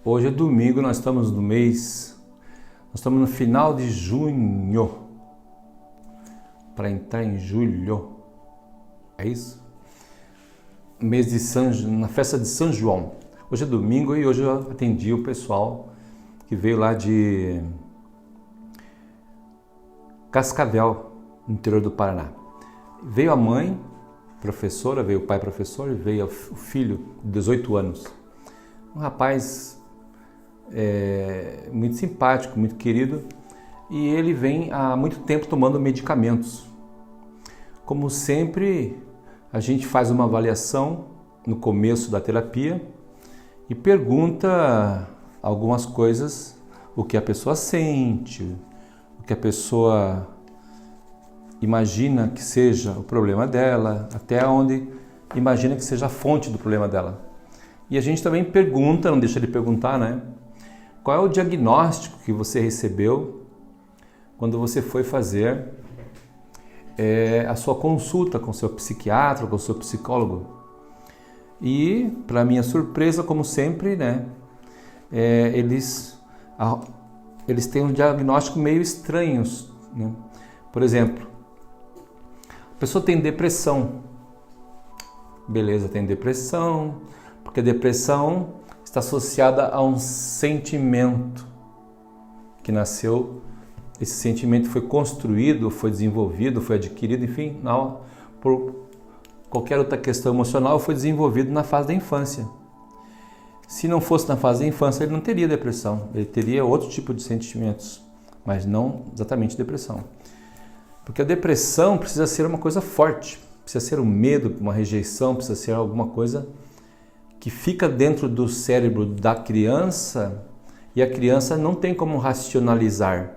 Hoje é domingo, nós estamos no final de junho, para entrar em julho, é isso? Na festa de São João. Hoje é domingo e hoje eu atendi o pessoal que veio lá de Cascavel, no interior do Paraná. Veio a mãe, professora, veio o pai professor e veio o filho de 18 anos. Um rapaz muito simpático, muito querido, e ele vem há muito tempo tomando medicamentos. Como sempre, a gente faz uma avaliação no começo da terapia e pergunta algumas coisas, o que a pessoa sente, o que a pessoa imagina que seja o problema dela, até onde imagina que seja a fonte do problema dela. E a gente também pergunta, não deixa de perguntar, né? Qual é o diagnóstico que você recebeu quando você foi fazer a sua consulta com o seu psiquiatra, com o seu psicólogo? E, para minha surpresa, como sempre, né? Eles têm um diagnóstico meio estranhos, né? Por exemplo, a pessoa tem depressão. Beleza, tem depressão, porque a depressão está associada a um sentimento que nasceu, esse sentimento foi construído, foi desenvolvido, foi adquirido, enfim, por qualquer outra questão emocional, foi desenvolvido na fase da infância. Se não fosse na fase da infância, ele não teria depressão, ele teria outro tipo de sentimentos, mas não exatamente depressão. Porque a depressão precisa ser uma coisa forte, precisa ser um medo, uma rejeição, precisa ser alguma coisa que fica dentro do cérebro da criança e a criança não tem como racionalizar.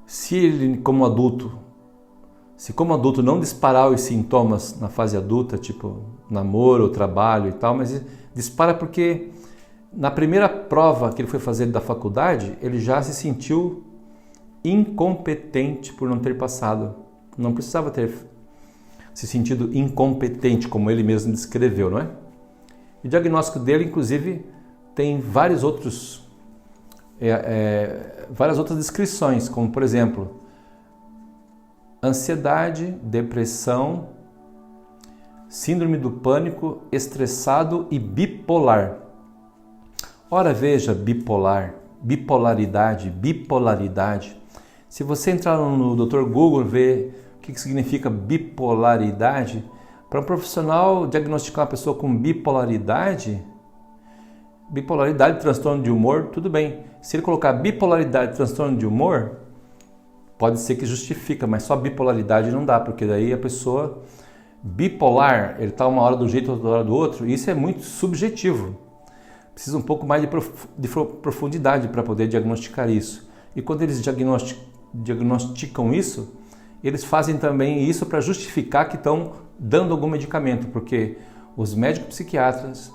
Se como adulto não disparar os sintomas na fase adulta, tipo namoro, trabalho e tal, mas dispara porque na primeira prova que ele foi fazer da faculdade, ele já se sentiu incompetente por não ter passado. Não precisava ter se sentido incompetente, como ele mesmo descreveu, não é? O diagnóstico dele, inclusive, tem várias outras descrições, como, por exemplo, ansiedade, depressão, síndrome do pânico, estressado e bipolar. Ora, veja, bipolaridade. Se você entrar no Dr. Google e ver o que significa bipolaridade, para um profissional diagnosticar uma pessoa com bipolaridade, transtorno de humor, tudo bem. Se ele colocar bipolaridade, transtorno de humor, pode ser que justifica, mas só bipolaridade não dá, porque daí a pessoa bipolar, ele está uma hora do jeito, outra hora do outro, e isso é muito subjetivo. Precisa um pouco mais de profundidade para poder diagnosticar isso. E quando eles diagnosticam isso, eles fazem também isso para justificar que estão dando algum medicamento, porque os médicos psiquiatras,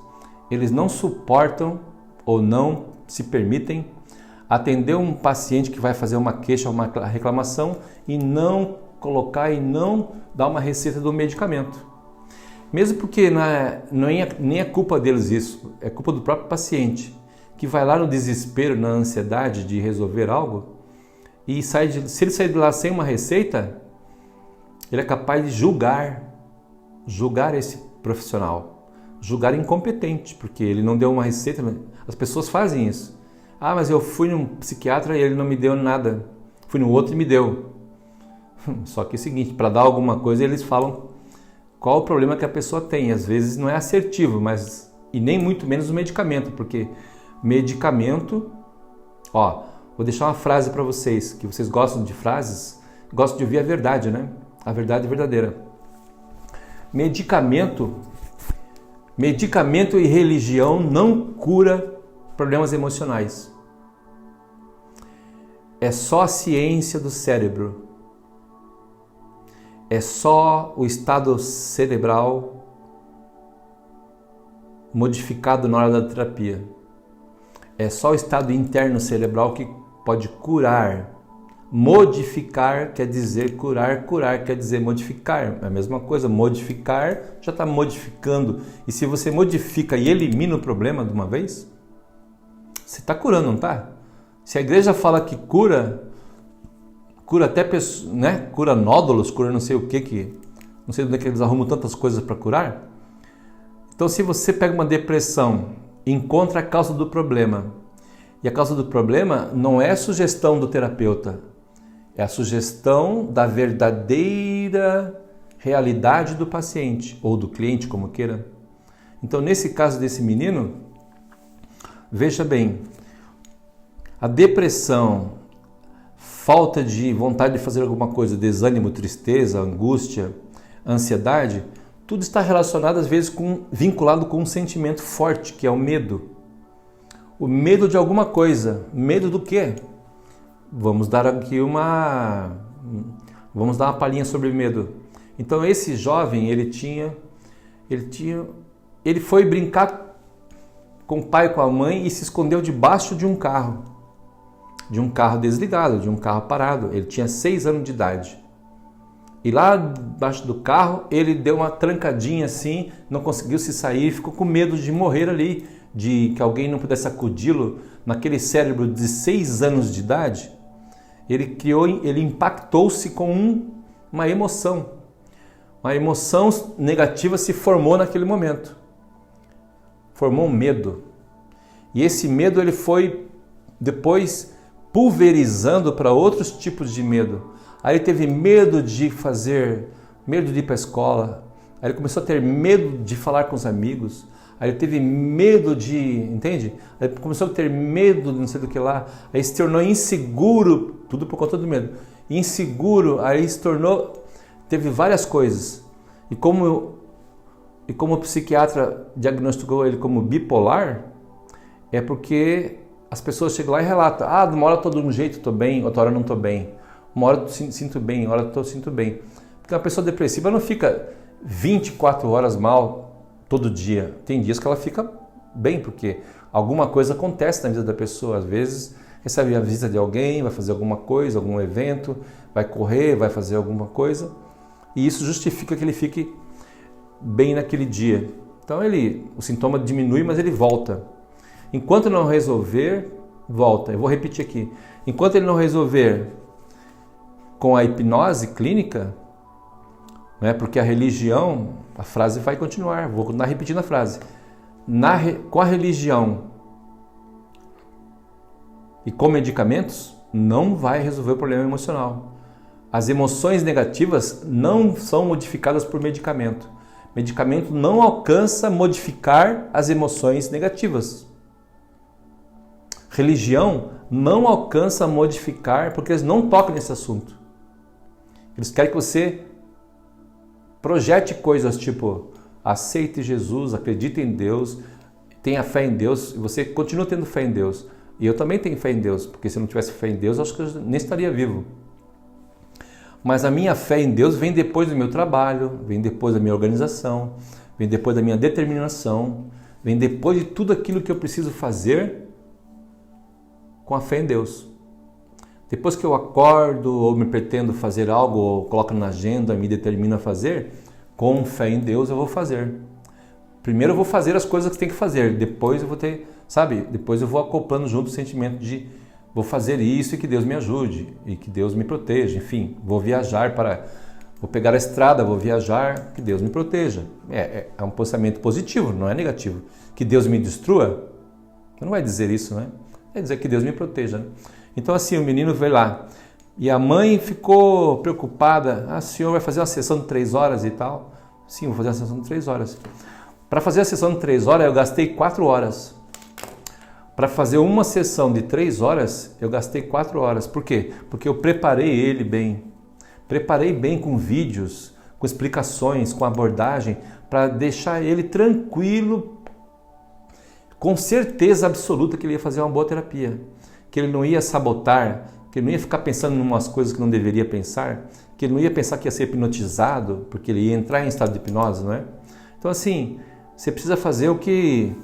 eles não suportam ou não se permitem atender um paciente que vai fazer uma queixa, uma reclamação e não colocar e não dar uma receita do medicamento. Mesmo porque nem é culpa deles isso, é culpa do próprio paciente, que vai lá no desespero, na ansiedade de resolver algo, e se ele sair de lá sem uma receita, ele é capaz de julgar esse profissional, julgar incompetente, porque ele não deu uma receita. As pessoas fazem isso. Ah, mas eu fui num psiquiatra e ele não me deu nada. Fui no outro e me deu. Só que é o seguinte, para dar alguma coisa eles falam qual o problema que a pessoa tem. Às vezes não é assertivo, e nem muito menos o medicamento, porque medicamento... vou deixar uma frase para vocês, que vocês gostam de frases, gostam de ouvir a verdade, né? A verdade é verdadeira. Medicamento e religião não cura problemas emocionais. É só a ciência do cérebro. É só o estado cerebral modificado na hora da terapia. É só o estado interno cerebral que pode curar Modificar quer dizer curar, curar quer dizer modificar. É a mesma coisa, modificar já está modificando. E se você modifica e elimina o problema de uma vez, você está curando, não está? Se a igreja fala que cura até pessoas, né? Cura nódulos, cura não sei o que, não sei onde é que eles arrumam tantas coisas para curar. Então, se você pega uma depressão, encontra a causa do problema, e a causa do problema não é a sugestão do terapeuta, é a sugestão da verdadeira realidade do paciente, ou do cliente, como queira. Então, nesse caso desse menino, veja bem, a depressão, falta de vontade de fazer alguma coisa, desânimo, tristeza, angústia, ansiedade, tudo está relacionado às vezes vinculado com um sentimento forte, que é o medo. O medo de alguma coisa. Medo do quê? Vamos dar uma palhinha sobre medo. Então esse jovem, ele foi brincar com o pai e com a mãe e se escondeu debaixo de um carro desligado, de um carro parado. Ele tinha 6 anos de idade. E lá debaixo do carro, ele deu uma trancadinha assim, não conseguiu se sair, ficou com medo de morrer ali, de que alguém não pudesse acudi-lo. Naquele cérebro de 6 anos de idade, ele impactou-se com uma emoção. Uma emoção negativa se formou naquele momento. Formou um medo. E esse medo ele foi depois pulverizando para outros tipos de medo. Aí ele teve medo de ir para a escola. Aí ele começou a ter medo de falar com os amigos. Aí ele teve medo entende? Aí ele começou a ter medo de não sei do que lá. Aí se tornou inseguro, tudo por conta do medo. Inseguro, aí teve várias coisas. E como o psiquiatra diagnosticou ele como bipolar, é porque as pessoas chegam lá e relatam, uma hora eu estou de um jeito, estou bem, outra hora eu não estou bem. Uma hora eu sinto bem, uma hora eu sinto bem. Porque uma pessoa depressiva não fica 24 horas mal todo dia. Tem dias que ela fica bem, porque alguma coisa acontece na vida da pessoa. Às vezes recebe a visita de alguém, vai fazer alguma coisa, algum evento, vai correr, vai fazer alguma coisa. E isso justifica que ele fique bem naquele dia. Então o sintoma diminui, mas ele volta. Enquanto não resolver, volta. Eu vou repetir aqui. Enquanto ele não resolver com a hipnose clínica, né, porque a religião, a frase vai continuar, vou continuar repetindo a frase. Com a religião e com medicamentos, não vai resolver o problema emocional. As emoções negativas não são modificadas por medicamento. Medicamento não alcança modificar as emoções negativas. Religião não alcança modificar, porque eles não tocam nesse assunto. Eles querem que você projete coisas tipo aceite Jesus, acredite em Deus, tenha fé em Deus, e você continua tendo fé em Deus. E eu também tenho fé em Deus, porque se eu não tivesse fé em Deus, acho que eu nem estaria vivo. Mas a minha fé em Deus vem depois do meu trabalho, vem depois da minha organização, vem depois da minha determinação, vem depois de tudo aquilo que eu preciso fazer com a fé em Deus. Depois que eu acordo ou me pretendo fazer algo, ou coloco na agenda, me determino a fazer, com fé em Deus eu vou fazer. Primeiro eu vou fazer as coisas que tem que fazer, depois eu vou depois eu vou acoplando junto o sentimento de vou fazer isso e que Deus me ajude, e que Deus me proteja, enfim, vou pegar a estrada, vou viajar, que Deus me proteja. É um pensamento positivo, não é negativo. Que Deus me destrua, não vai dizer isso, né? É dizer que Deus me proteja, né? Então assim, o menino veio lá e a mãe ficou preocupada. O senhor vai fazer uma sessão de 3 horas e tal? Sim, vou fazer uma sessão de 3 horas. Para fazer a sessão de 3 horas, eu gastei 4 horas. Para fazer uma sessão de 3 horas, eu gastei 4 horas. Por quê? Porque eu preparei ele bem. Preparei bem com vídeos, com explicações, com abordagem, para deixar ele tranquilo, com certeza absoluta que ele ia fazer uma boa terapia. Que ele não ia sabotar, que ele não ia ficar pensando em umas coisas que não deveria pensar, que ele não ia pensar que ia ser hipnotizado, porque ele ia entrar em estado de hipnose, não é? Então assim, você precisa fazer o que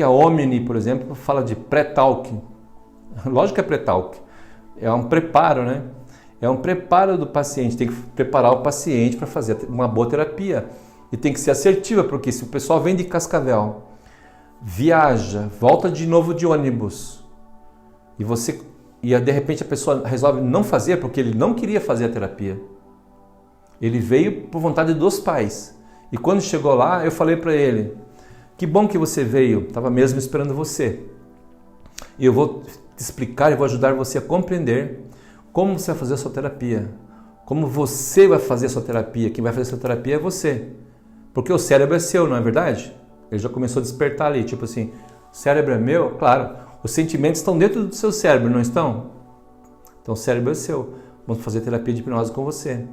a Omni, por exemplo, fala de pré-talk. Lógico que é pré-talk. É um preparo, né? É um preparo do paciente, tem que preparar o paciente para fazer uma boa terapia. E tem que ser assertiva, porque se o pessoal vem de Cascavel, viaja, volta de novo de ônibus, e de repente a pessoa resolve não fazer porque ele não queria fazer a terapia. Ele veio por vontade dos pais. E quando chegou lá, eu falei para ele, que bom que você veio, estava mesmo esperando você. E eu vou te explicar e vou ajudar você a compreender como você vai fazer a sua terapia. Como você vai fazer a sua terapia. Quem vai fazer a sua terapia é você. Porque o cérebro é seu, não é verdade? Ele já começou a despertar ali, tipo assim, o cérebro é meu? Claro, os sentimentos estão dentro do seu cérebro, não estão? Então o cérebro é seu. Vamos fazer terapia de hipnose com você.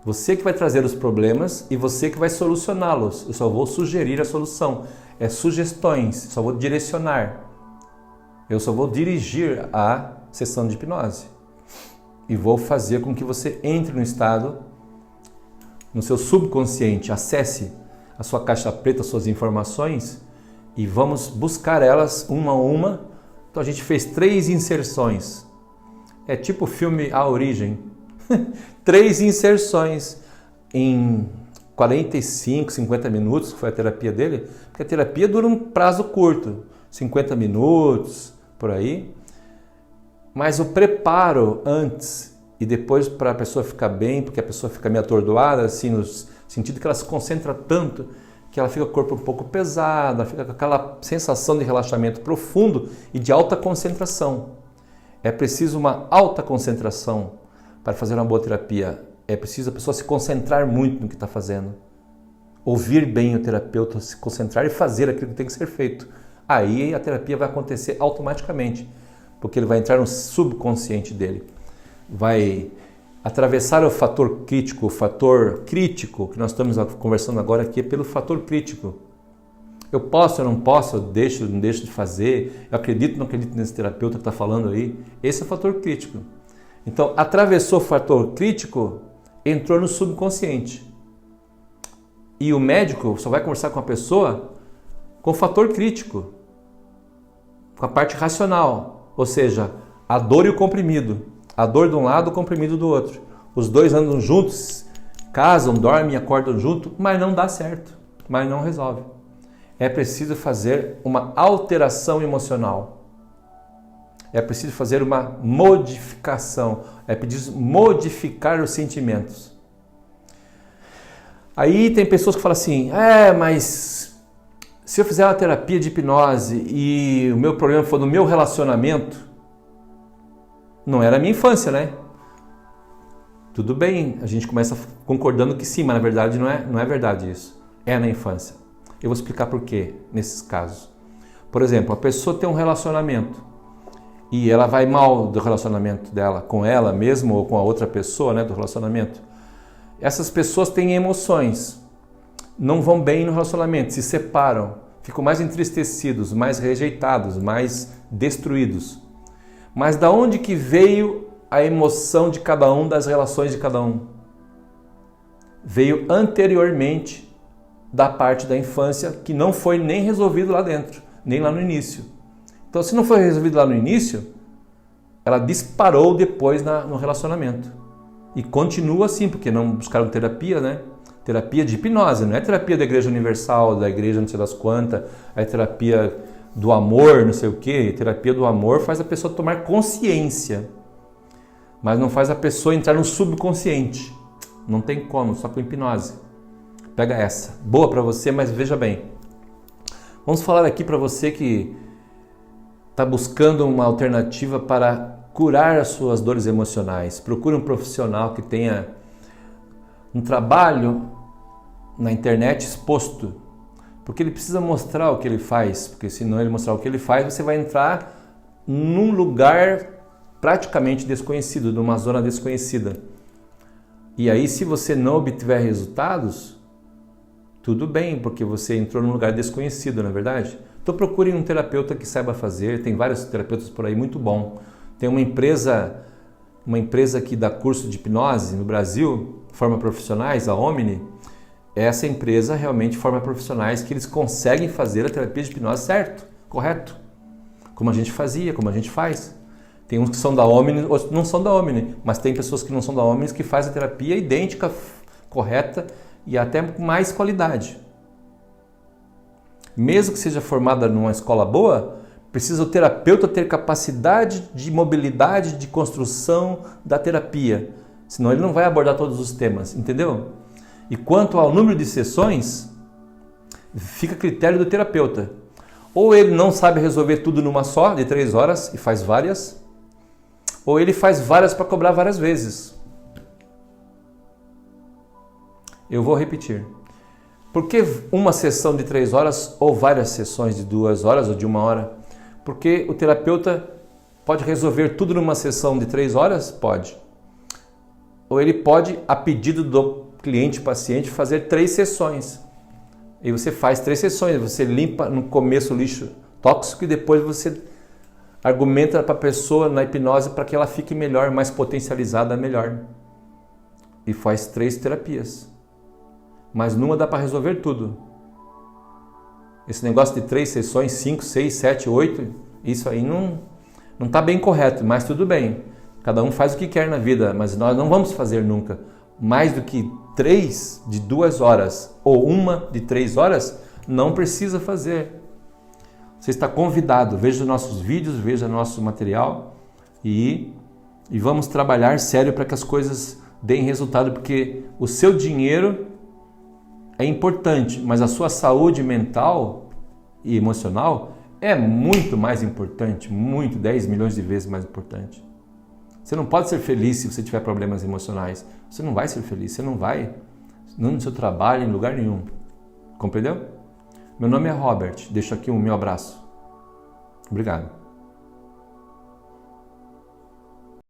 Você que vai trazer os problemas e você que vai solucioná-los. Eu só vou sugerir a solução. É sugestões, só vou direcionar. Eu só vou dirigir a sessão de hipnose. E vou fazer com que você entre no estado, no seu subconsciente, acesse a sua caixa preta, as suas informações e vamos buscar elas uma a uma. Então a gente fez 3 inserções. É tipo o filme A Origem. 3 inserções em 45, 50 minutos, que foi a terapia dele, porque a terapia dura um prazo curto, 50 minutos, por aí. Mas o preparo antes e depois para a pessoa ficar bem, porque a pessoa fica meio atordoada, assim, no sentido que ela se concentra tanto, que ela fica com o corpo um pouco pesado, ela fica com aquela sensação de relaxamento profundo e de alta concentração. É preciso uma alta concentração para fazer uma boa terapia. É preciso a pessoa se concentrar muito no que está fazendo. Ouvir bem o terapeuta, se concentrar e fazer aquilo que tem que ser feito. Aí a terapia vai acontecer automaticamente, porque ele vai entrar no subconsciente dele. Vai atravessar o fator crítico que nós estamos conversando agora aqui é pelo fator crítico. Eu posso, eu não posso, eu deixo, não deixo de fazer, eu acredito, não acredito nesse terapeuta que está falando aí. Esse é o fator crítico. Então, atravessou o fator crítico, entrou no subconsciente. E o médico só vai conversar com a pessoa com o fator crítico, com a parte racional, ou seja, a dor e o comprimido. A dor de um lado, o comprimido do outro. Os dois andam juntos, casam, dormem, acordam junto, mas não dá certo, mas não resolve. É preciso fazer uma alteração emocional. É preciso fazer uma modificação. É preciso modificar os sentimentos. Aí tem pessoas que falam assim, mas se eu fizer uma terapia de hipnose e o meu problema for no meu relacionamento, não era a minha infância, né? Tudo bem, a gente começa concordando que sim, mas na verdade não é verdade isso. É na infância. Eu vou explicar por quê nesses casos. Por exemplo, a pessoa tem um relacionamento e ela vai mal do relacionamento dela com ela mesma ou com a outra pessoa, né, do relacionamento. Essas pessoas têm emoções, não vão bem no relacionamento, se separam, ficam mais entristecidos, mais rejeitados, mais destruídos. Mas da onde que veio a emoção de cada um, das relações de cada um? Veio anteriormente da parte da infância que não foi nem resolvido lá dentro, nem lá no início. Então, se não foi resolvido lá no início, ela disparou depois no relacionamento. E continua assim, porque não buscaram terapia, né? Terapia de hipnose, não é terapia da Igreja Universal, da Igreja não sei das quantas, é terapia do amor, não sei o quê. Terapia do amor faz a pessoa tomar consciência, mas não faz a pessoa entrar no subconsciente. Não tem como, só com hipnose. Pega essa. Boa para você, mas veja bem. Vamos falar aqui para você que está buscando uma alternativa para curar as suas dores emocionais. Procure um profissional que tenha um trabalho na internet exposto, porque ele precisa mostrar o que ele faz, porque se não ele mostrar o que ele faz, você vai entrar num lugar praticamente desconhecido, numa zona desconhecida. E aí, se você não obtiver resultados, tudo bem, porque você entrou num lugar desconhecido, não é verdade? Então procure um terapeuta que saiba fazer, tem vários terapeutas por aí, muito bom. Tem uma empresa que dá curso de hipnose no Brasil, forma profissionais, a Omni. Essa empresa realmente forma profissionais que eles conseguem fazer a terapia de hipnose certo, correto. Como a gente fazia, como a gente faz. Tem uns que são da Omni, outros não são da Omni, mas tem pessoas que não são da Omni que fazem a terapia idêntica, correta e até com mais qualidade. Mesmo que seja formada numa escola boa, precisa o terapeuta ter capacidade de mobilidade, de construção da terapia. Senão ele não vai abordar todos os temas, entendeu? E quanto ao número de sessões, fica a critério do terapeuta. Ou ele não sabe resolver tudo numa só, de 3 horas, e faz várias, ou ele faz várias para cobrar várias vezes. Eu vou repetir. Por que uma sessão de 3 horas ou várias sessões de 2 horas ou de 1 hora? Porque o terapeuta pode resolver tudo numa sessão de 3 horas? Pode. Ou ele pode, a pedido do cliente, paciente, fazer 3 sessões. E você faz 3 sessões, você limpa no começo o lixo tóxico e depois você argumenta para a pessoa na hipnose para que ela fique melhor, mais potencializada, melhor. E faz 3 terapias. Mas numa dá para resolver tudo. Esse negócio de 3 sessões, 5, 6, 7, 8, isso aí não está bem correto, mas tudo bem. Cada um faz o que quer na vida, mas nós não vamos fazer nunca mais do que 3 de 2 horas ou uma de 3 horas, não precisa fazer. Você está convidado, veja os nossos vídeos, veja nosso material e vamos trabalhar sério para que as coisas deem resultado, porque o seu dinheiro é importante, mas a sua saúde mental e emocional é muito mais importante, 10 milhões de vezes mais importante. Você não pode ser feliz se você tiver problemas emocionais. Você não vai ser feliz, você não vai no seu trabalho, em lugar nenhum. Compreendeu? Meu nome é Robert, deixo aqui o meu abraço. Obrigado.